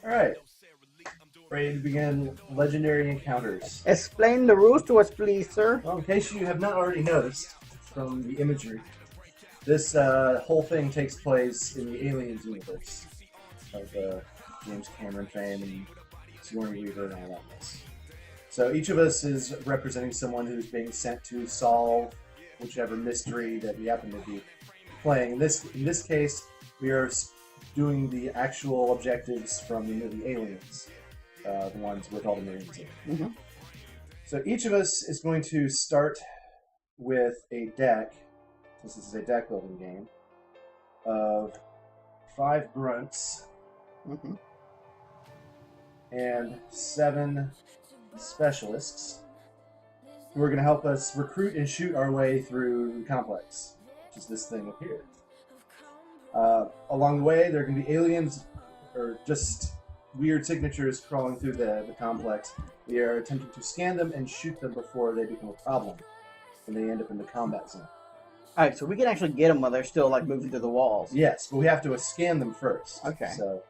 All right, ready to begin legendary encounters. Explain the rules to us, please, sir. Well, in case you have not already noticed from the imagery, this whole thing takes place in the Aliens universe of James Cameron fame and Sigourney Weaver and all that mess. So each of us is representing someone who's being sent to solve whichever mystery that we happen to be playing. In this case, we are doing the actual objectives from the movie Aliens, the ones with all the Marines in it. Mm-hmm. So each of us is going to start with a deck, since this is a deck building game, of 5 grunts and 7 specialists who are going to help us recruit and shoot our way through the complex, which is this thing up here. Along the way, there are going to be aliens or just weird signatures crawling through the complex. We are attempting to scan them and shoot them before they become a problem when they end up in the combat zone. Alright, so we can actually get them while they're still like moving through the walls. Yes, but we have to scan them first. Okay. So,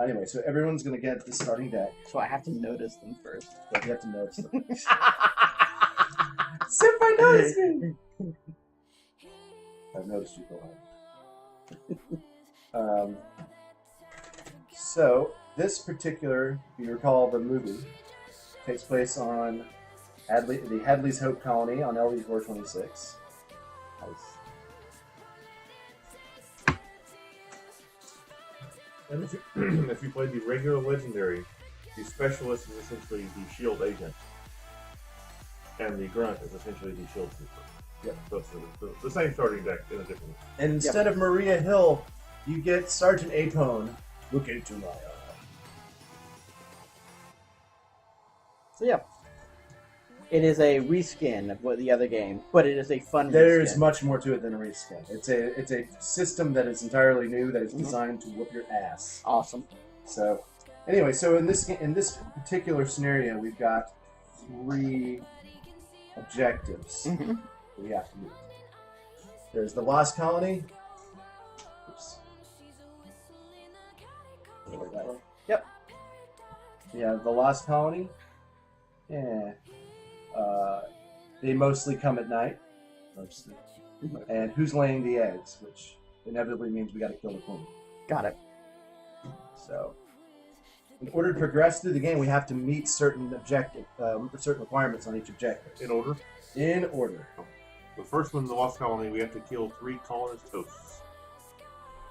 anyway, so everyone's going to get the starting deck. So I have to notice them first. But you have to notice them. Senpai noticed me! I've noticed you go on. So, this particular, if you recall the movie, takes place on the Hadley's Hope Colony on LV-426. And if you play the regular legendary, the specialist is essentially the shield agent, and the grunt is essentially the shield trooper. Yep. So it's the same starting deck in a different way. And instead of Maria Hill, you get Sergeant Apone. Look into my eye. So yeah. It is a reskin of what the other game, but it is a fun There's reskin. much more to it than a reskin. It's a system that is entirely new that is designed to whoop your ass. Awesome. So, anyway, so in this particular scenario, we've got 3 objectives that we have to meet. There's the Lost Colony. Oops. Yep. Yeah, the Lost Colony. Yeah. They mostly come at night. And who's laying the eggs, which inevitably means we got to kill the queen. Got it. So, in order to progress through the game, we have to meet certain certain requirements on each objective. In order? In order. The first one, the Lost Colony, we have to kill 3 colonist hosts.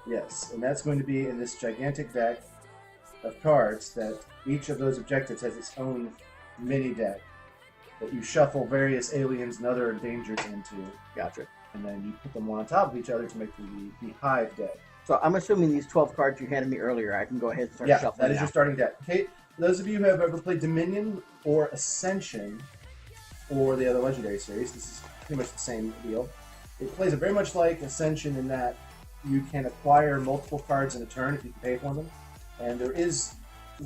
Yes, and that's going to be in this gigantic deck of cards that each of those objectives has its own mini deck that you shuffle various aliens and other endangers into. Gotcha. And then you put them one on top of each other to make the hive deck. So I'm assuming these 12 cards you handed me earlier, I can go ahead and start shuffling. Yeah, that is now. your starting deck. Okay, for those of you who have ever played Dominion or Ascension or the other Legendary series, this is pretty much the same deal. It plays it very much like Ascension in that you can acquire multiple cards in a turn if you can pay for them, and there is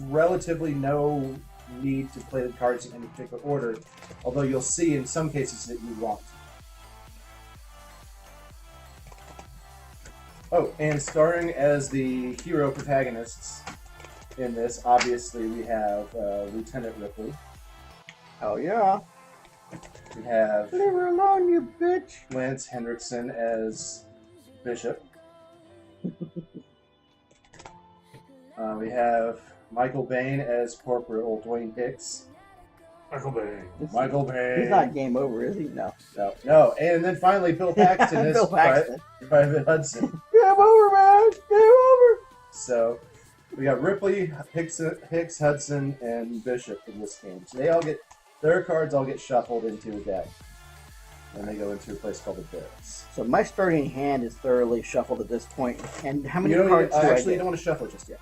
relatively no need to play the cards in any particular order, although you'll see in some cases that you want. Oh, and starring as the hero protagonists in this, obviously we have Lieutenant Ripley. Oh yeah. We have Leave her alone, you bitch. Lance Henriksen as Bishop. We have Michael Bain as Corporal Dwayne Hicks. Michael Bay. Michael Bain. He's not game over, is he? No. No. And then finally Bill Paxton as Bill Paxton. Private Hudson. Game over, man. Game over. So we got Ripley, Hicks, Hudson, and Bishop in this game. So their cards all get shuffled into a deck. And they go into a place called the Barracks. So my starting hand is thoroughly shuffled at this point. And how many You cards do I actually get? don't want to shuffle it just yet.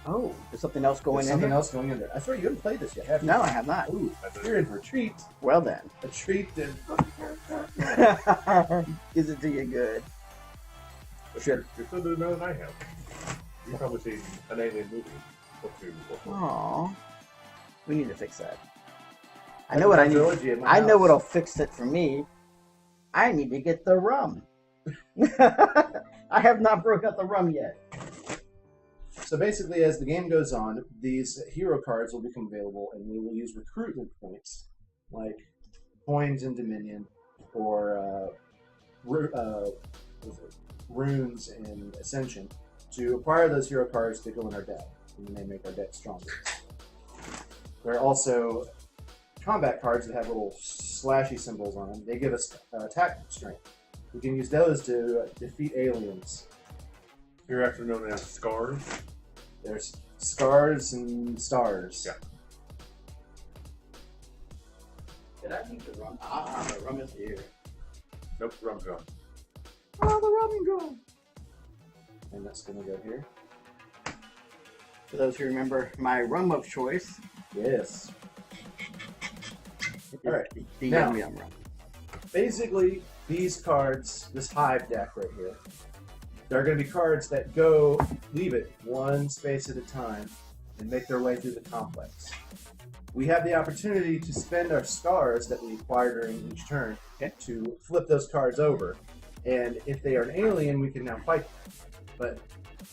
Oh, there's something else going There's in something here? else going in there. I thought you haven't played this yet, have you? No, I have not. Ooh, you're in for a treat. Well then. A treat that... Is it to you good? You're still doing better than I have. You've probably seen an alien movie or 2 or 4. Aww. We need to fix that. I know what I need. Trilogy at my I know house. what'll fix it for me. I need to get the rum. I have not broke out the rum yet. So basically, as the game goes on, these hero cards will become available, and we will use recruitment points, like coins in Dominion, or runes in Ascension, to acquire those hero cards to go in our deck, and they make our deck stronger. There are also combat cards that have little slashy symbols on them. They give us attack strength. We can use those to defeat aliens. Hereafter known as scars. There's scars and stars. Yeah. Did I need the rum? Ah, the rum is here. Nope, rum's gone. Oh, the rum is gone. And that's going to go here. For those who remember my rum of choice, Yes. All right. the Now- yum rum. Basically, these cards, this hive deck right here, there are going to be cards that go, leave it one space at a time, and make their way through the complex. We have the opportunity to spend our scars that we acquire during each turn to flip those cards over. And if they are an alien, we can now fight them. But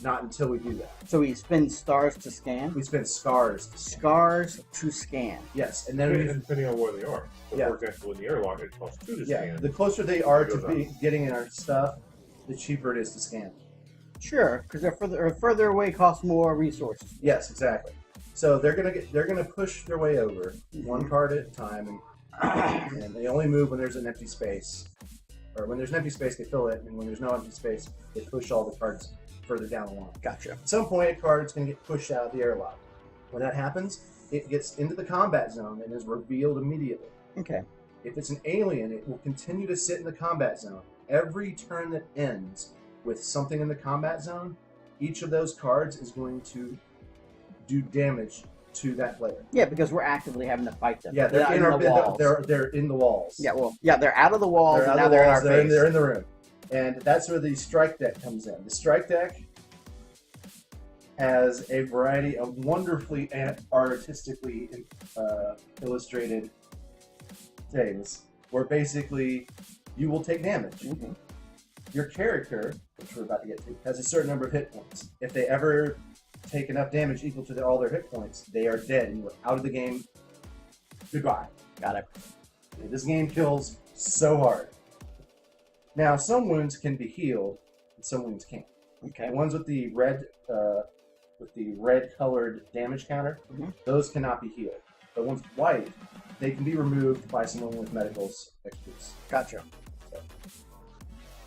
not until we do that. So we spend stars to scan? We spend scars to scan. Scars to scan. Yes, and then we Depending on where they are. So Yeah. for example, in the airlock, it costs 2 to scan. the closer they are to Goes be getting in our stuff, the cheaper it is to scan. Sure, because they're further away, cost more resources. Yes, exactly. So they're gonna push their way over one card at a time, and they only move when there's an empty space, or when there's an empty space they fill it, and when there's no empty space they push all the cards further down the line. Gotcha. At some point, a card's gonna get pushed out of the airlock. When that happens, it gets into the combat zone and is revealed immediately. Okay. If it's an alien, it will continue to sit in the combat zone. Every turn that ends with something in the combat zone, each of those cards is going to do damage to that player. Yeah, because we're actively having to fight them. Yeah, they're not in our the walls. they're in the walls. Yeah, well, yeah, they're out of the walls, They're out and of now the they're in walls. our face. They're in the room, and that's where the strike deck comes in. The strike deck has a variety of wonderfully and artistically illustrated things, where basically you will take damage. Mhm. Your character, which we're about to get to, has a certain number of hit points. If they ever take enough damage equal to all their hit points, they are dead and you are out of the game. Goodbye. Got it. This game kills so hard. Now, some wounds can be healed, and some wounds can't. Okay. The ones with the red colored damage counter, Mhm. those cannot be healed. The ones with white, they can be removed by someone with medical's expertise. Gotcha.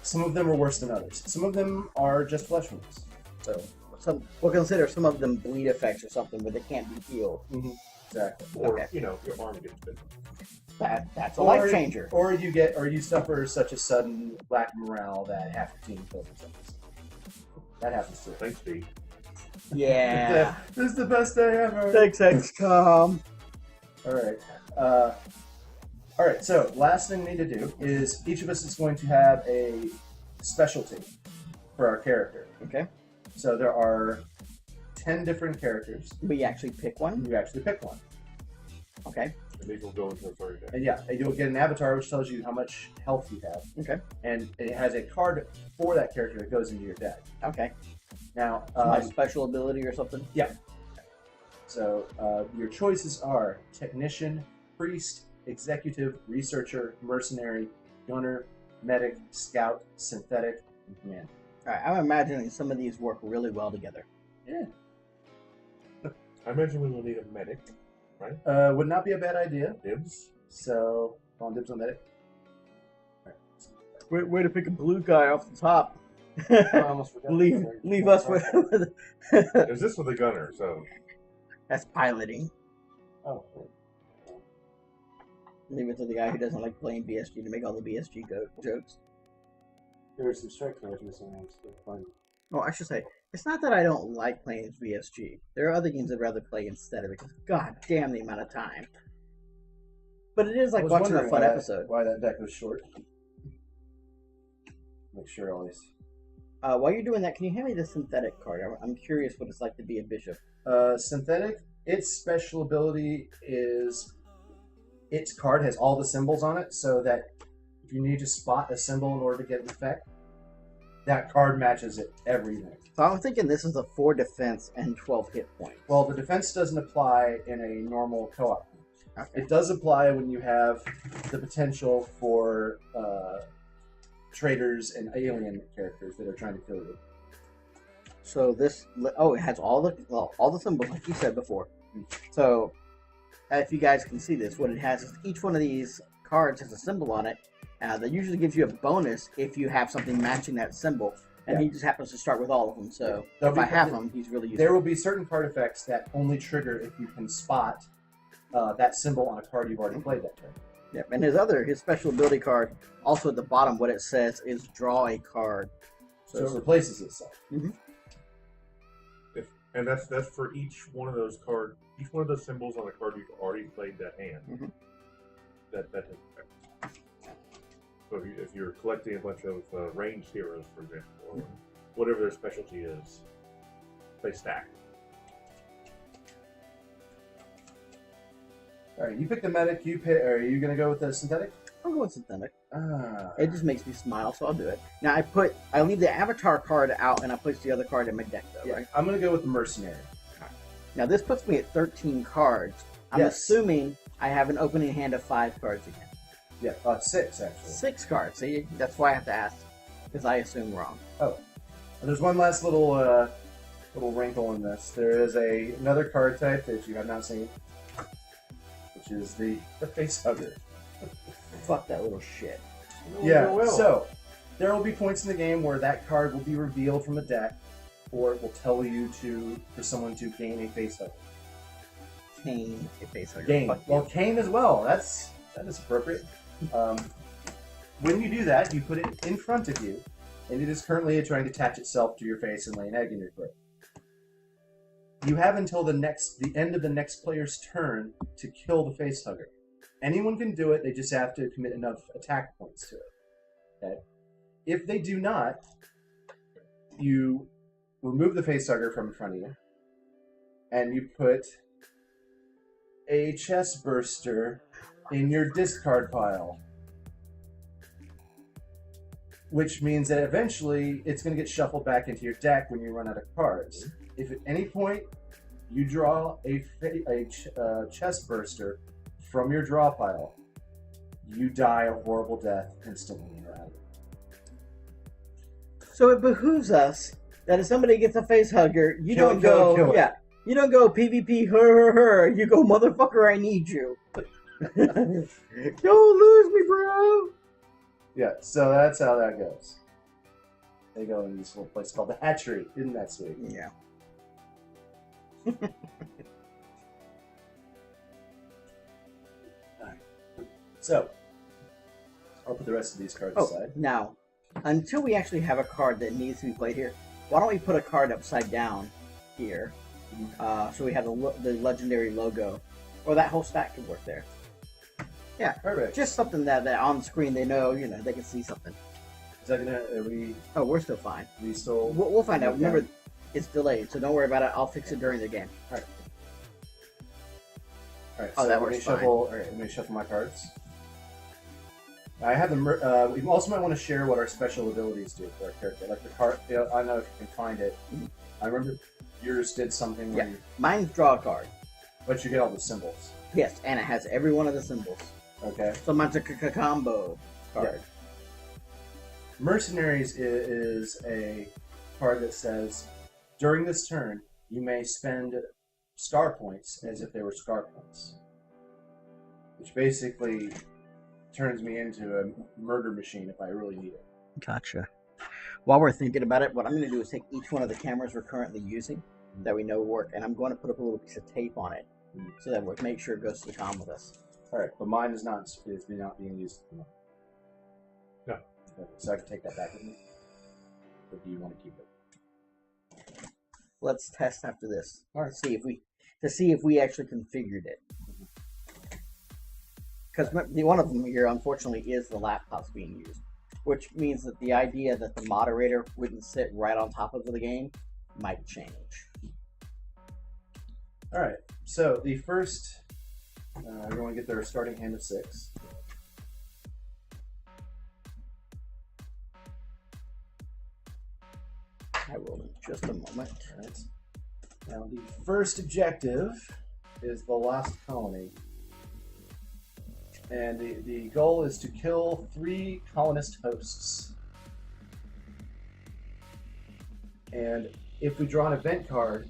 Some of them are worse than others. Some of them are just flesh wounds. So, We'll consider some of them bleed effects or something, but they can't be healed. exactly. Or, Okay. your arm gets bitten. That's a life changer. Or you suffer such a sudden lack of morale that half your team kills themselves. That happens too. Thanks, Steve. Yeah. This is the best day ever. Thanks, XCOM. All right. So last thing we need to do is each of us is going to have a specialty for our character. Okay. So there are 10 different characters. We actually pick one. You actually pick one, Okay. And these will go into a further deck. and you'll get an avatar which tells you how much health you have, Okay. and it has a card for that character that goes into your deck. Okay. Now, My special ability or something. so your choices are technician, priest, executive, researcher, mercenary, gunner, medic, scout, synthetic, and commander. All right. I'm imagining some of these work really well together. Yeah. I imagine we will need a medic. Would not be a bad idea. Dibs. So, on dibs on medic. Way to pick a blue guy off the top. I almost forgot. leave us with. Is this with a gunner? So That's piloting. Oh, Leave it to the guy who doesn't like playing BSG to make all the BSG jokes. there were some strike cards missing. It's fun. Oh, I should say, it's not that I don't like playing VSG. There are other games I'd rather play instead of it, because god damn the amount of time. But it is like I was watching a wondering fun why episode. Why that deck was short. Make sure always. While you're doing that, can you hand me the synthetic card? I'm curious what it's like to be a bishop. Synthetic, its special ability is its card has all the symbols on it, so that if you need to spot a symbol in order to get an effect, that card matches it everything. So I'm thinking this is a 4 defense and 12 hit points. Well, the defense doesn't apply in a normal co-op. Okay. It does apply when you have the potential for traitors and alien characters that are trying to kill you. So this, it has all the symbols like you said before. So if you guys can see this, what it has is each one of these cards has a symbol on it. That usually gives you a bonus if you have something matching that symbol. And he just happens to start with all of them. So if I have them, he's really useful. There will be certain card effects that only trigger if you can spot that symbol on a card you've already played that turn. Yep. And his special ability card, also at the bottom, what it says is draw a card. So it replaces itself. Mm-hmm. And that's for each one of those cards. Each one of those symbols on a card you've already played that hand. Mm-hmm. That takes effect. So if you're collecting a bunch of ranged heroes, for example, or whatever their specialty is, they stack. All right, you pick the medic. Are you going to go with the synthetic? I'll go with synthetic. Ah. It just makes me smile, so I'll do it. Now I leave the avatar card out, and I place the other card in my deck, though. Yeah, Right? I'm going to go with the mercenary. Now this puts me at 13 cards. I'm Yes. assuming I have an opening hand of 5 cards again. Yeah, 6 actually. 6 cards. See, that's why I have to ask, because I assume wrong. Oh, and there's one last little wrinkle in this. There is another card type that you have not seen, which is the face hugger. Fuck that little shit. Yeah. Well. So there will be points in the game where that card will be revealed from the deck, or it will tell you for someone to gain a face hugger. Kane, a face hugger. Gain. Fuck Well, you. Kane as well. That is appropriate. When you do that, you put it in front of you, and it is currently trying to attach itself to your face and lay an egg in your throat. You have until the end of the next player's turn to kill the face hugger. Anyone can do it, they just have to commit enough attack points to it. Okay? If they do not, you remove the face hugger from in front of you, and you put a chest burster in your discard pile. Which means that eventually it's going to get shuffled back into your deck when you run out of cards. If at any point you draw a chest burster from your draw pile, you die a horrible death instantly in round. So it behooves us that if somebody gets a face hugger, you Kill don't it, kill go, it, kill it. yeah, you don't go PvP, her. You go, motherfucker, I need you. Don't lose me, bro. Yeah, so that's how that goes. They go in this little place called the Hatchery. Isn't that sweet? Yeah. So, I'll put the rest of these cards Oh, aside. now, until we actually have a card that needs to be played here, why don't we put a card upside down here, so we have the legendary logo, or that whole stack could work there. Yeah, Perfect. just something that on the screen they know, they can see something. Is that gonna? Oh, we're still fine. We still? We'll find out. Okay. Remember, it's delayed, so don't worry about it. I'll fix it during the game. All right. Oh, So that let me works fine. shuffle. All right, let me shuffle my cards. I have them. We also might want to share what our special abilities do for our character. Like the card. I don't know if you can find it. I remember yours did something where Yeah. Mine's draw a card. but you get all the symbols. Yes, and it has every one of the symbols. Okay. So mine's a combo card. Mercenaries is a card that says, during this turn, you may spend star points as if they were scar points. Which basically turns me into a murder machine if I really need it. Gotcha. While we're thinking about it, what I'm going to do is take each one of the cameras we're currently using that we know work, and I'm going to put up a little piece of tape on it so that we'll make sure it goes to the comm with us. Alright, but mine is not being used at the moment. No. Okay, so I can take that back with me? Or do you want to keep it? Let's test after this. All right. To see if we actually configured it. Because one of them here, unfortunately, is the laptops being used, which means that the idea that the moderator wouldn't sit right on top of the game might change. Alright, so the first, everyone get their starting hand of 6. I will in just a moment. Alright. Now, the first objective is the Lost Colony. And the goal is to kill 3 colonist hosts. And if we draw an event card,